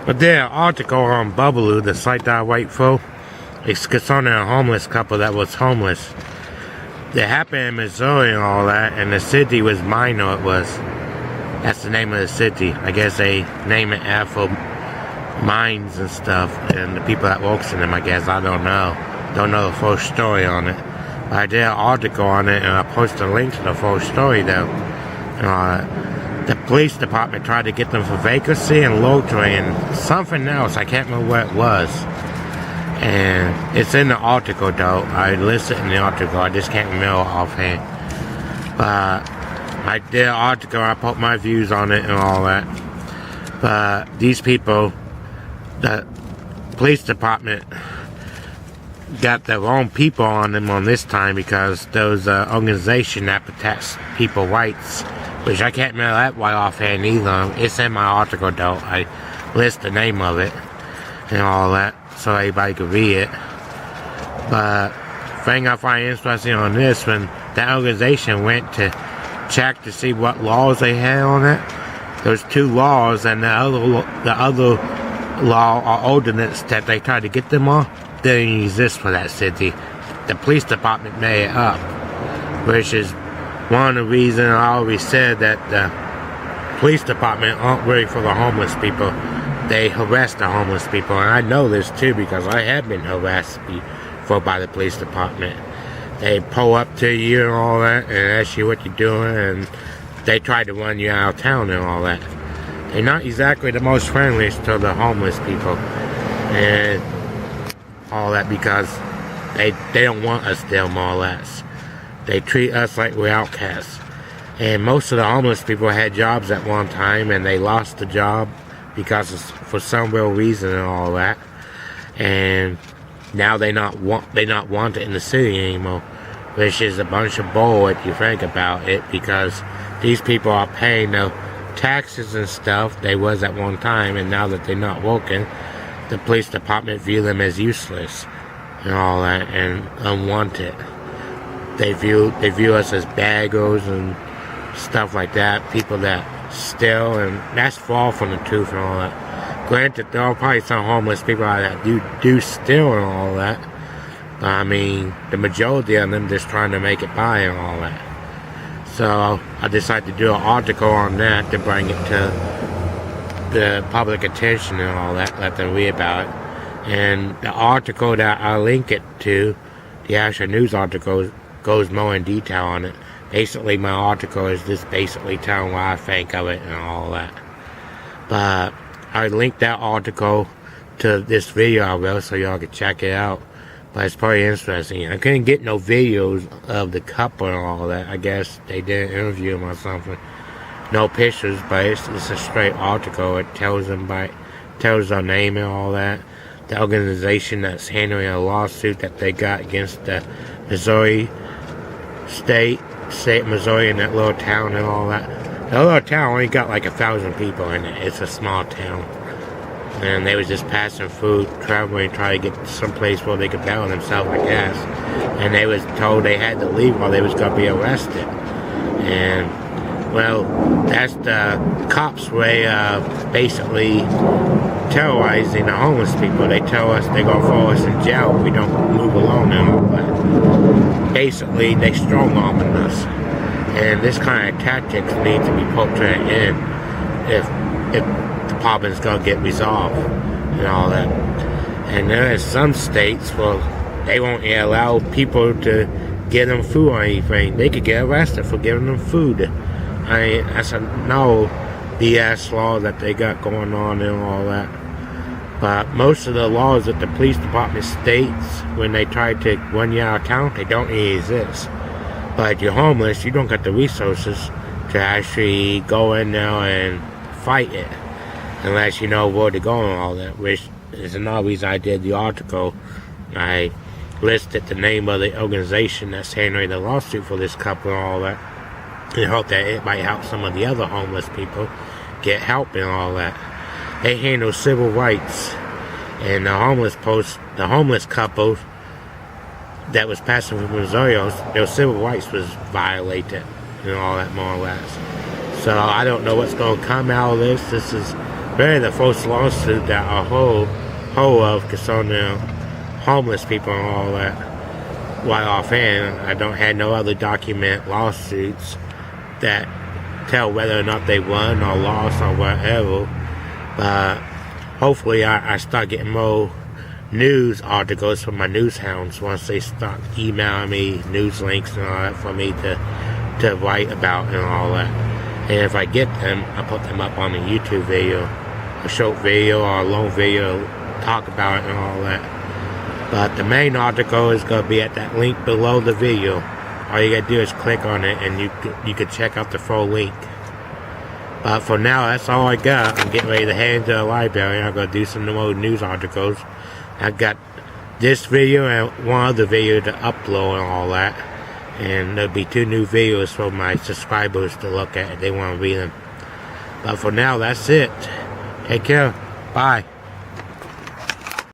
But there, an article on Bubbaloo, the site that I wait for, it's concerning a homeless couple that was homeless. It happened in Missouri and all that, and the city was Minor. It was. That's the name of the city. I guess they name it after mines and stuff, and the people that works in them. I guess I don't know. Don't know the full story on it. But I did an article on it, and I posted a link to the full story though. The police department tried to get them for vacancy and loitering and something else. I can't remember what it was. And it's in the article though. I listed in the article. I just can't remember offhand. But I did an article. I put my views on it and all that. But these people, the police department, got the wrong people on them on this time because there was an organization that protects people's rights, which I can't remember that right offhand either. It's in my article though. I list the name of it and all that so everybody could read it. But the thing I find interesting on this, when that organization went to check to see what laws they had on it, there's 2 laws, and the other law or ordinance that they tried to get them on didn't exist for that city. The police department made it up, which is one of the reasons I always said that the police department aren't really for the homeless people. They harass the homeless people, and I know this too because I have been harassed before by the police department. They pull up to you and all that and ask you what you're doing, and they try to run you out of town and all that. They're not exactly the most friendliest to the homeless people and all that because they don't want us there, more or less. They treat us like we're outcasts. And most of the homeless people had jobs at one time, and they lost the job because for some real reason and all that. And now they not wanted in the city anymore, which is a bunch of bull if you think about it, because these people are paying the taxes and stuff they was at one time, and now that they're not working, the police department view them as useless and all that and unwanted. They view us as baggers and stuff like that, people that steal, and that's far from the truth and all that. Granted, there are probably some homeless people that do steal and all that, but I mean, the majority of them just trying to make it by and all that. So I decided to do an article on that to bring it to the public attention and all that, let them read about it. And the article that I link it to, the actual news article, goes more in detail on it. Basically, my article is just basically telling what I think of it and all that. But I linked that article to this video I wrote so y'all can check it out. But it's pretty interesting. I couldn't get no videos of the couple and all that. I guess they didn't interview them or something. No pictures, but it's a straight article. It tells their name and all that. The organization that's handling a lawsuit that they got against the Missouri state of Missouri in that little town and all that. The little town only got like 1,000 people in it. It's a small town. And they was just passing food, traveling, trying to get someplace where they could balance themselves, I guess. And they was told they had to leave or they was going to be arrested. And, well, that's the cops' way of basically terrorizing the homeless people. They tell us they're going to throw us in jail if we don't move along and all that. Basically, they strong-arming us. And this kind of tactics need to be put to an end if the problem's going to get resolved and all that. And there are some states where they won't allow people to give them food or anything. They could get arrested for giving them food. I mean, that's a no BS law that they got going on and all that. But most of the laws that the police department states when they try to run you out of town, they don't really exist. But if you're homeless, you don't got the resources to actually go in there and fight it. Unless you know where to go and all that, which is another reason I did the article. I listed the name of the organization that's handling the lawsuit for this couple and all that. And hope that it might help some of the other homeless people get help and all that. They handle civil rights. And the homeless couple that was passing from Missouri, their civil rights was violated and all that, more or less. So I don't know what's going to come out of this. This is really the first lawsuit that I hold of concerning homeless people and all that. Right offhand, I don't have no other document lawsuits that tell whether or not they won or lost or whatever. But hopefully I start getting more news articles from my news hounds once they start emailing me news links and all that for me to write about and all that. And if I get them, I put them up on a YouTube video, a short video or a long video, talk about it and all that. But the main article is going to be at that link below the video. All you got to do is click on it and you can check out the full link. But for now, that's all I got. I'm getting ready to head into the library. I'm going to do some more news articles. I got this video and one other video to upload and all that. And there'll be 2 new videos for my subscribers to look at if they want to read them. But for now, that's it. Take care. Bye.